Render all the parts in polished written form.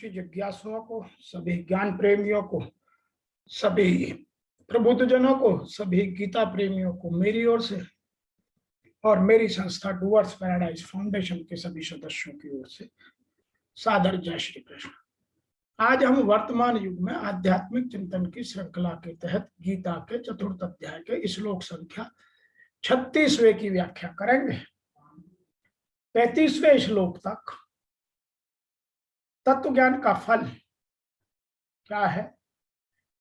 जिज्ञासुओं को, सभी ज्ञान प्रेमियों को, सभी प्रबुद्धजनों को, सभी गीता प्रेमियों को मेरी ओर से और मेरी संस्था डूअर्स पैराडाइज फाउंडेशन के सभी सदस्यों की ओर से सादर जय श्री कृष्ण। आज हम वर्तमान युग में आध्यात्मिक चिंतन की श्रृंखला के तहत गीता के चतुर्थ अध्याय के श्लोक संख्या 36वें की व्याख्या करेंगे। 35वें श्लोक तक तत्व ज्ञान का फल क्या है,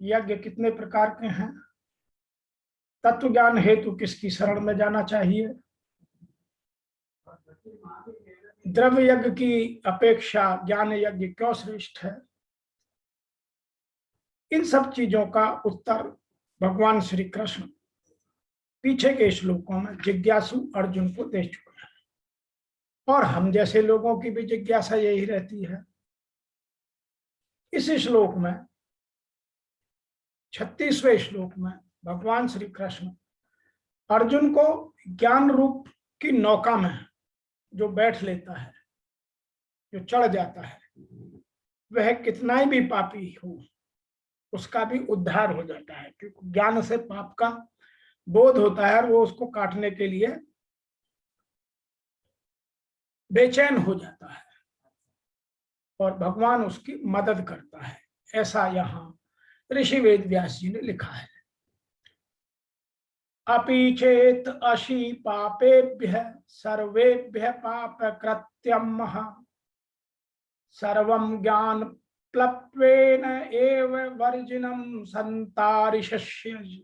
यज्ञ कितने प्रकार के हैं, तत्व ज्ञान हेतु किसकी शरण में जाना चाहिए, द्रव्य यज्ञ की अपेक्षा ज्ञान यज्ञ क्यों श्रेष्ठ है, इन सब चीजों का उत्तर भगवान श्री कृष्ण पीछे के श्लोकों में जिज्ञासु अर्जुन को दे चुके हैं और हम जैसे लोगों की भी जिज्ञासा यही रहती है। इस श्लोक में 36वें श्लोक में भगवान श्री कृष्ण अर्जुन को ज्ञान रूप की नौका में जो बैठ लेता है, जो चढ़ जाता है, वह कितना ही भी पापी हो उसका भी उद्धार हो जाता है, क्योंकि ज्ञान से पाप का बोध होता है और वो उसको काटने के लिए बेचैन हो जाता है और भगवान उसकी मदद करता है। ऐसा यहाँ ऋषि वेद व्यास जी ने लिखा है। अपि चेत अशी पापेभ्य सर्वेभ्य पाप कृत्यम सर्वं ज्ञान प्लप्त्वेन एव वर्जिनम संतारिष्य।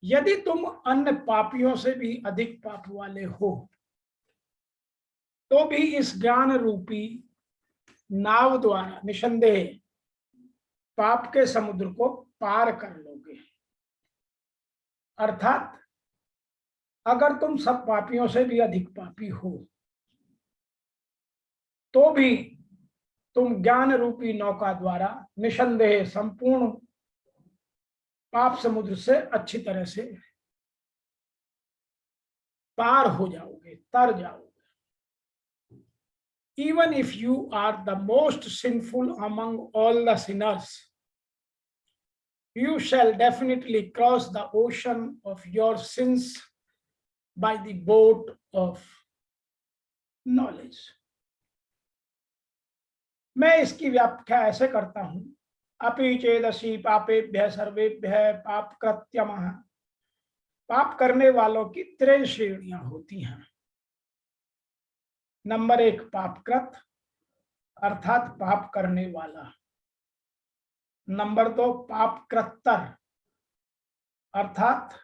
यदि तुम अन्य पापियों से भी अधिक पाप वाले हो तो भी इस ज्ञान रूपी नाव द्वारा निसंदेह पाप के समुद्र को पार कर लोगे। अर्थात अगर तुम सब पापियों से भी अधिक पापी हो तो भी तुम ज्ञान रूपी नौका द्वारा निसंदेह संपूर्ण पाप समुद्र से अच्छी तरह से पार हो जाओगे, तर जाओगे। Even if you are the most sinful among all the sinners, you shall definitely cross the ocean of your sins by the boat of knowledge. मैं इसकी व्याख्या ऐसे करता हूं, अपि चेदसि पापेभ्य सर्वेभ्य पाप कृत्यमः। पाप करने वालों की 3 श्रेणियां होती हैं। नंबर 1 पापकृत अर्थात पाप करने वाला। नंबर 2 पापकृत्तर अर्थात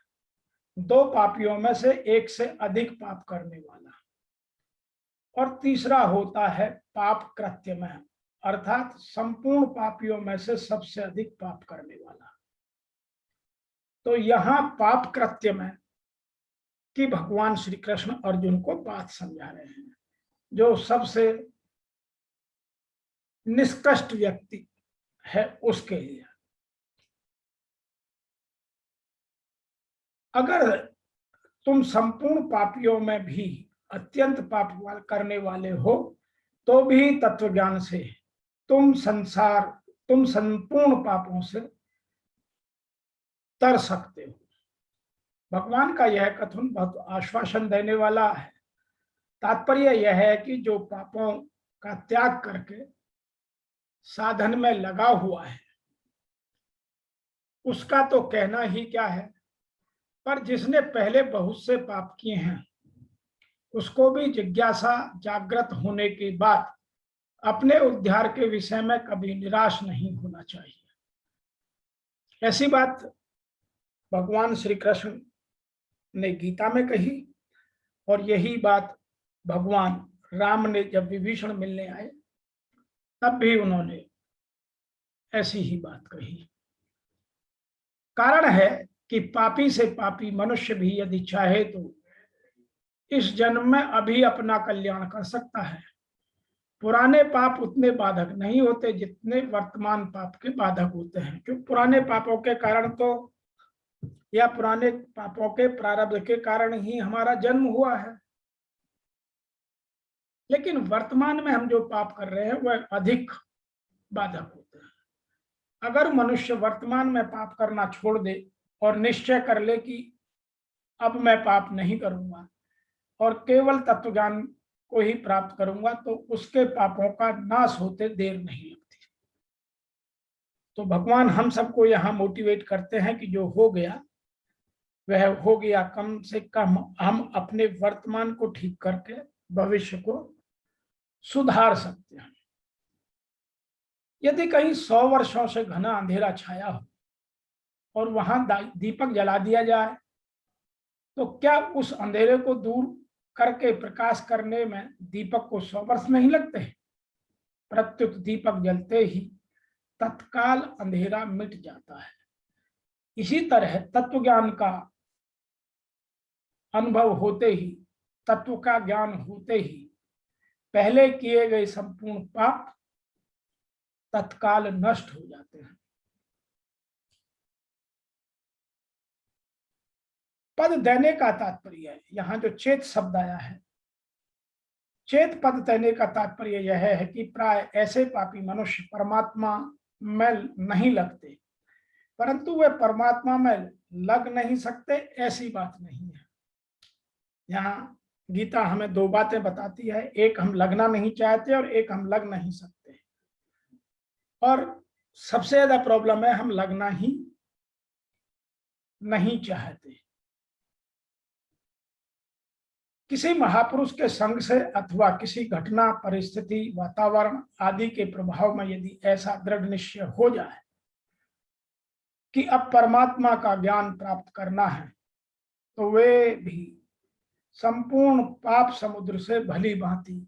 2 पापियों में से एक से अधिक पाप करने वाला। और तीसरा होता है पाप कृत्यमः अर्थात संपूर्ण पापियों में से सबसे अधिक पाप करने वाला। तो यहाँ पाप कृत्यमः की भगवान श्री कृष्ण अर्जुन को बात समझा रहे हैं, जो सबसे निष्कृष्ट व्यक्ति है उसके लिए। अगर तुम संपूर्ण पापियों में भी अत्यंत पाप करने वाले हो तो भी तत्व ज्ञान से तुम संपूर्ण पापों से तर सकते हो। भगवान का यह कथन बहुत आश्वासन देने वाला है। तात्पर्य यह है कि जो पापों का त्याग करके साधन में लगा हुआ है उसका तो कहना ही क्या है, पर जिसने पहले बहुत से पाप किए हैं उसको भी जिज्ञासा जागृत होने के बाद अपने उद्धार के विषय में कभी निराश नहीं होना चाहिए। ऐसी बात भगवान श्री कृष्ण ने गीता में कही और यही बात भगवान राम ने जब विभीषण मिलने आए तब भी उन्होंने ऐसी ही बात कही। कारण है कि पापी से पापी मनुष्य भी यदि चाहे तो इस जन्म में अभी अपना कल्याण कर सकता है। पुराने पाप उतने बाधक नहीं होते जितने वर्तमान पाप के बाधक होते हैं, क्योंकि पुराने पापों के कारण तो या पुराने पापों के प्रारब्ध के कारण ही हमारा जन्म हुआ है। लेकिन वर्तमान में हम जो पाप कर रहे हैं वह अधिक बाधक होते हैं। अगर मनुष्य वर्तमान में पाप करना छोड़ दे और निश्चय कर ले कि अब मैं पाप नहीं करूंगा और केवल तत्व ज्ञान को ही प्राप्त करूंगा, तो उसके पापों का नाश होते देर नहीं लगती। तो भगवान हम सबको यहाँ मोटिवेट करते हैं कि जो हो गया वह हो गया, कम से कम हम अपने वर्तमान को ठीक करके भविष्य को सुधार सकते हैं। यदि कहीं 100 वर्षों से घना अंधेरा छाया हो और वहां दीपक जला दिया जाए, तो क्या उस अंधेरे को दूर करके प्रकाश करने में दीपक को 100 वर्ष नहीं लगते? प्रत्युत दीपक जलते ही तत्काल अंधेरा मिट जाता है। इसी तरह तत्व ज्ञान का अनुभव होते ही, तत्व का ज्ञान होते ही पहले किए गए संपूर्ण पाप तत्काल नष्ट हो जाते हैं। पद देने का तात्पर्य है, यहाँ जो चेत शब्द आया है, चेत पद देने का तात्पर्य यह है कि प्राय ऐसे पापी मनुष्य परमात्मा में नहीं लगते, परंतु वे परमात्मा में लग नहीं सकते ऐसी बात नहीं है। यहाँ गीता हमें दो बातें बताती है, एक हम लगना नहीं चाहते और एक हम लग नहीं सकते। और सबसे ज्यादा प्रॉब्लम है हम लगना ही नहीं चाहते। किसी महापुरुष के संग से अथवा किसी घटना, परिस्थिति, वातावरण आदि के प्रभाव में यदि ऐसा दृढ़ निश्चय हो जाए कि अब परमात्मा का ज्ञान प्राप्त करना है, तो वे भी संपूर्ण पाप समुद्र से भली भांति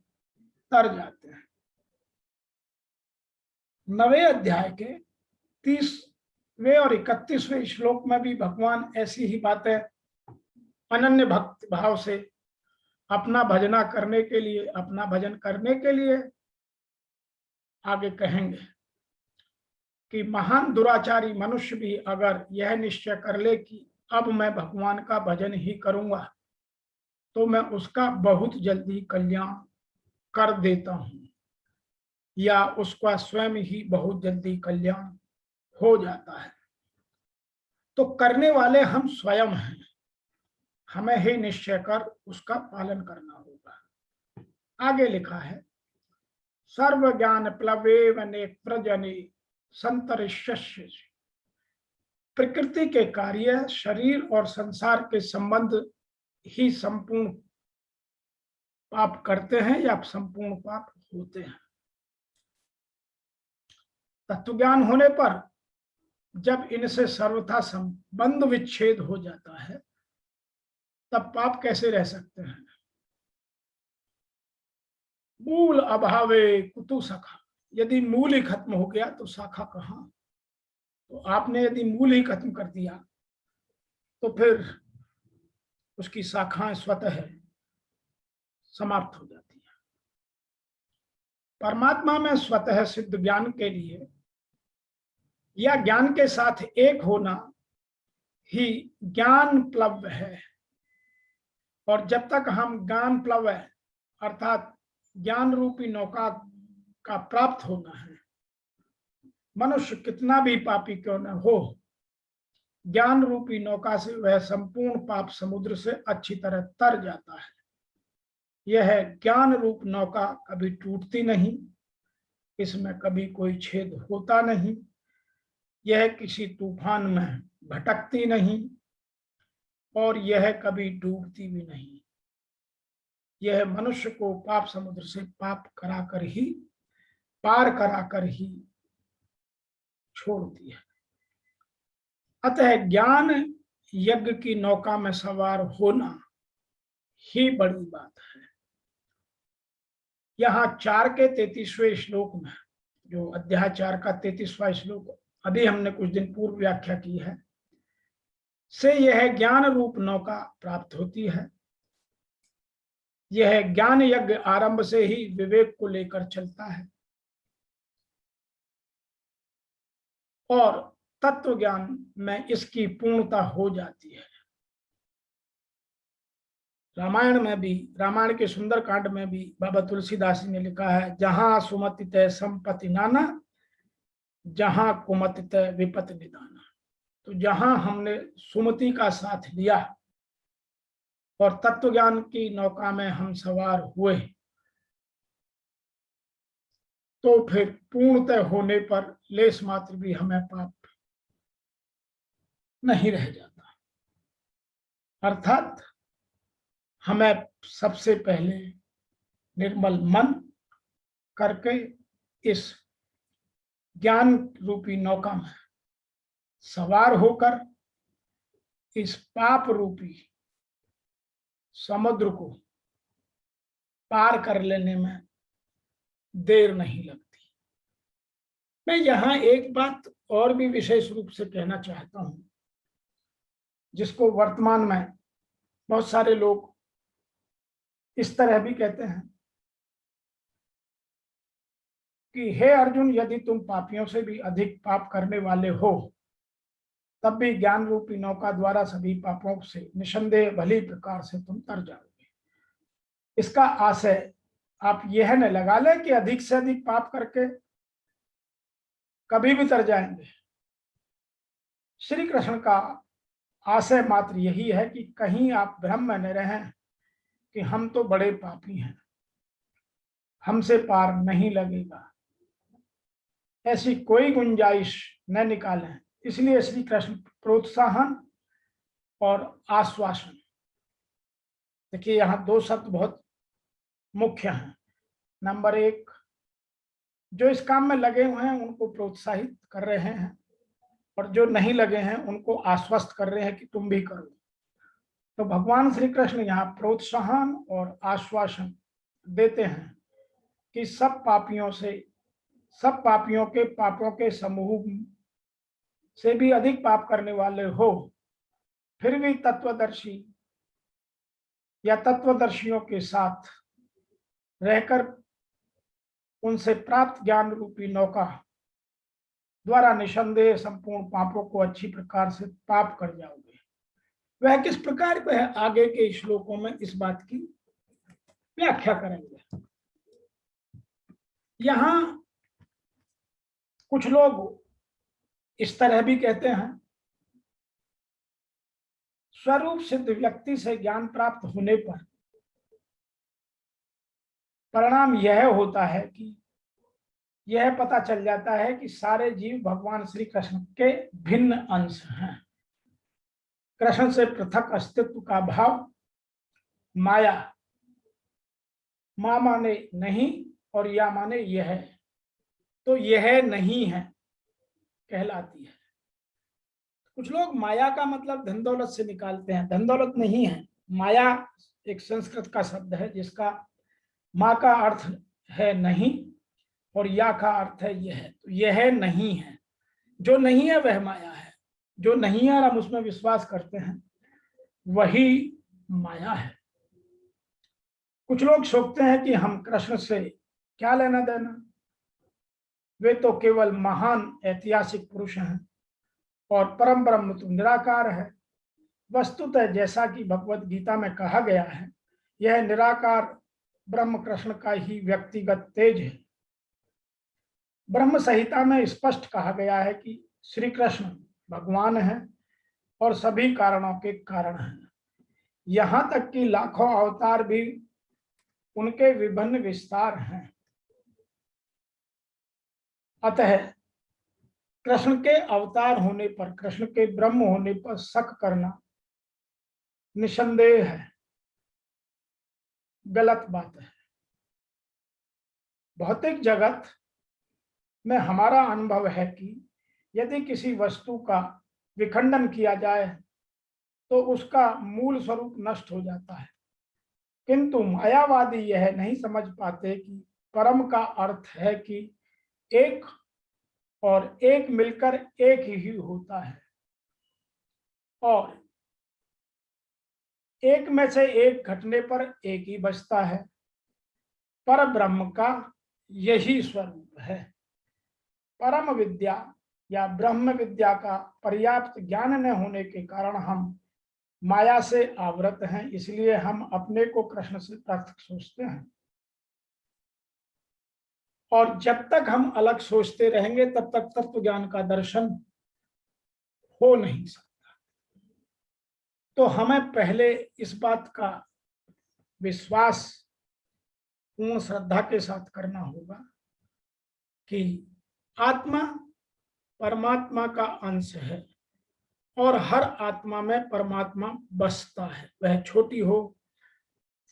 तर जाते हैं। 9वें अध्याय के 30वें और 31वें श्लोक में भी भगवान ऐसी ही बातें अनन्य भक्ति भाव से अपना भजना करने के लिए, अपना भजन करने के लिए आगे कहेंगे कि महान दुराचारी मनुष्य भी अगर यह निश्चय कर ले कि अब मैं भगवान का भजन ही करूंगा, तो मैं उसका बहुत जल्दी कल्याण कर देता हूं, या उसका स्वयं ही बहुत जल्दी कल्याण हो जाता है। तो करने वाले हम स्वयं हैं, हमें ही निश्चय कर उसका पालन करना होगा। आगे लिखा है, सर्व ज्ञान प्लवेव नेत्र जने संतरिष्यस्य। प्रकृति के कार्य, शरीर और संसार के संबंध ही संपूर्ण पाप करते हैं या संपूर्ण पाप होते हैं। तत्व ज्ञान होने पर जब इनसे सर्वथा संबंध विच्छेद हो जाता है, तब पाप कैसे रह सकते हैं? मूल अभावे कुतु शाखा। यदि मूल ही खत्म हो गया तो शाखा कहां? तो आपने यदि मूल ही खत्म कर दिया तो फिर उसकी शाखाएं स्वतः समाप्त हो जाती है। परमात्मा में स्वतः सिद्ध ज्ञान के लिए या ज्ञान के साथ एक होना ही ज्ञान प्लव है। और जब तक हम ज्ञान प्लव है अर्थात ज्ञान रूपी नौका का प्राप्त होना है, मनुष्य कितना भी पापी क्यों न हो, ज्ञान रूपी नौका से वह संपूर्ण पाप समुद्र से अच्छी तरह तर जाता है। यह ज्ञान रूप नौका कभी टूटती नहीं, इसमें कभी कोई छेद होता नहीं, यह किसी तूफान में भटकती नहीं और यह कभी डूबती भी नहीं। यह मनुष्य को पाप समुद्र से पार कराकर ही छोड़ती है। अतः ज्ञान यज्ञ की नौका में सवार होना ही बड़ी बात है। यहाँ 4 के 33वें श्लोक में, जो अध्याय 4 का 33वां श्लोक अभी हमने कुछ दिन पूर्व व्याख्या की है, से यह ज्ञान रूप नौका प्राप्त होती है। यह ज्ञान यज्ञ आरंभ से ही विवेक को लेकर चलता है और तत्व ज्ञान में इसकी पूर्णता हो जाती है। रामायण में भी, रामायण के सुंदर कांड में भी बाबा तुलसीदास जी ने लिखा है, जहां सुमति तय संपत्ति नाना, जहां कुमति तय विपत्ति निदाना। तो जहां हमने सुमति का साथ लिया और तत्व ज्ञान की नौका में हम सवार हुए, तो फिर पूर्णतः होने पर लेस मात्र भी हमें पाप नहीं रह जाता। अर्थात हमें सबसे पहले निर्मल मन करके इस ज्ञान रूपी नौका में सवार होकर इस पाप रूपी समुद्र को पार कर लेने में देर नहीं लगती। मैं यहां एक बात और भी विशेष रूप से कहना चाहता हूं, जिसको वर्तमान में बहुत सारे लोग इस तरह भी कहते हैं कि हे अर्जुन, यदि तुम पापियों से भी अधिक पाप करने वाले हो, तब भी ज्ञान रूपी नौका द्वारा सभी पापों से निसंदेह भली प्रकार से तुम तर जाओगे। इसका आशय आप यह न लगा ले कि अधिक से अधिक पाप करके कभी भी तर जाएंगे। श्री कृष्ण का आशय मात्र यही है कि कहीं आप भ्रम में न रहें कि हम तो बड़े पापी हैं, हमसे पार नहीं लगेगा, ऐसी कोई गुंजाइश न निकालें। इसलिए श्री कृष्ण प्रोत्साहन और आश्वासन, देखिए यहाँ दो शब्द बहुत मुख्य हैं। नंबर एक, जो इस काम में लगे हुए हैं उनको प्रोत्साहित कर रहे हैं, और जो नहीं लगे हैं उनको आश्वस्त कर रहे हैं कि तुम भी करो। तो भगवान श्री कृष्ण यहाँ प्रोत्साहन और आश्वासन देते हैं कि सब पापियों के पापों के समूह से भी अधिक पाप करने वाले हो, फिर भी तत्वदर्शी या तत्वदर्शियों के साथ रहकर उनसे प्राप्त ज्ञान रूपी नौका द्वारा निसंदेह संपूर्ण पापों को अच्छी प्रकार से पाप कर जाओगे। वह किस प्रकार वह आगे के श्लोकों में इस बात की व्याख्या करेंगे। यहां कुछ लोग इस तरह भी कहते हैं, स्वरूप सिद्ध व्यक्ति से ज्ञान प्राप्त होने पर परिणाम यह होता है कि यह पता चल जाता है कि सारे जीव भगवान श्री कृष्ण के भिन्न अंश हैं। कृष्ण से पृथक अस्तित्व का भाव माया, मां माने नहीं और या माने यह, तो यह नहीं है कहलाती है। कुछ लोग माया का मतलब धन दौलत से निकालते हैं। धन दौलत नहीं है। माया एक संस्कृत का शब्द है जिसका मां का अर्थ है नहीं और या का अर्थ है यह। तो यह नहीं है, जो नहीं है वह माया है। जो नहीं है और हम उसमें विश्वास करते हैं वही माया है। कुछ लोग सोचते हैं कि हम कृष्ण से क्या लेना देना, वे तो केवल महान ऐतिहासिक पुरुष हैं और परम ब्रह्म तो निराकार है। वस्तुतः जैसा कि भगवत गीता में कहा गया है, यह निराकार ब्रह्म कृष्ण का ही व्यक्तिगत तेज है। ब्रह्म संहिता में स्पष्ट कहा गया है कि श्री कृष्ण भगवान है और सभी कारणों के कारण हैं। यहां तक कि लाखों अवतार भी उनके विभिन्न विस्तार हैं। अतः कृष्ण के अवतार होने पर, कृष्ण के ब्रह्म होने पर शक करना निसंदेह है गलत बात है। भौतिक जगत में हमारा अनुभव है कि यदि किसी वस्तु का विखंडन किया जाए तो उसका मूल स्वरूप नष्ट हो जाता है, किंतु मायावादी यह नहीं समझ पाते कि परम का अर्थ है कि एक और एक मिलकर एक ही होता है और एक में से एक घटने पर एक ही बचता है। पर ब्रह्म का यही स्वरूप है। परम विद्या या ब्रह्म विद्या का पर्याप्त ज्ञान न होने के कारण हम माया से आवृत हैं, इसलिए हम अपने को कृष्ण से पृथक सोचते हैं। और जब तक हम अलग सोचते रहेंगे तब तक तत्व ज्ञान का दर्शन हो नहीं सकता। तो हमें पहले इस बात का विश्वास पूर्ण श्रद्धा के साथ करना होगा कि आत्मा परमात्मा का अंश है और हर आत्मा में परमात्मा बसता है। वह छोटी हो,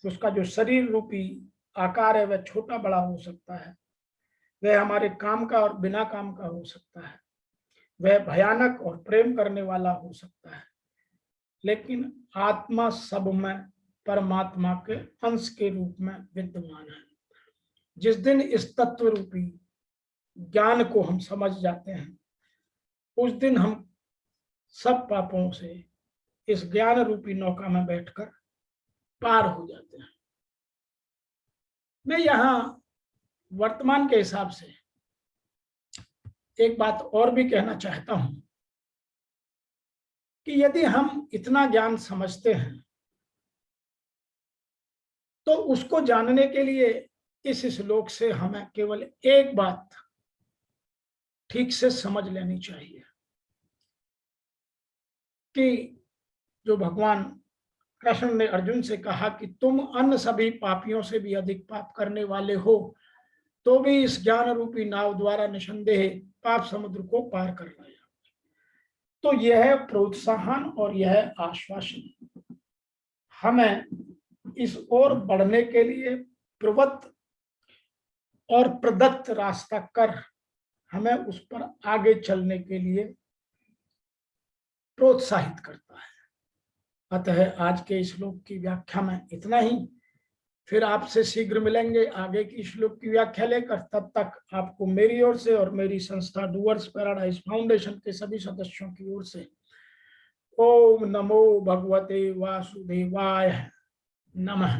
उसका जो शरीर रूपी आकार है वह छोटा बड़ा हो सकता है, वह हमारे काम का और बिना काम का हो सकता है, वह भयानक और प्रेम करने वाला हो सकता है, लेकिन आत्मा सब में परमात्मा के अंश के रूप में विद्यमान है। जिस दिन इस तत्व रूपी ज्ञान को हम समझ जाते हैं, उस दिन हम सब पापों से इस ज्ञान रूपी नौका में बैठकर पार हो जाते हैं। मैं यहाँ वर्तमान के हिसाब से एक बात और भी कहना चाहता हूं कि यदि हम इतना ज्ञान समझते हैं तो उसको जानने के लिए इस श्लोक से हमें केवल एक बात ठीक से समझ लेनी चाहिए कि जो भगवान कृष्ण ने अर्जुन से कहा कि तुम अन्य सभी पापियों से भी अधिक पाप करने वाले हो, तो भी इस ज्ञान रूपी नाव द्वारा निसंदेह पाप समुद्र को पार कर लाया। तो यह प्रोत्साहन और यह आश्वासन हमें इस ओर बढ़ने के लिए प्रवृत्त और प्रदत्त रास्ता कर हमें उस पर आगे चलने के लिए प्रोत्साहित करता है। अतः आज के श्लोक की व्याख्या में इतना ही। फिर आपसे शीघ्र मिलेंगे आगे की श्लोक की व्याख्या लेकर। तब तक आपको मेरी ओर से और मेरी संस्था डूअर्स पैराडाइज फाउंडेशन के सभी सदस्यों की ओर से ओम नमो भगवते वासुदेवाय नमः।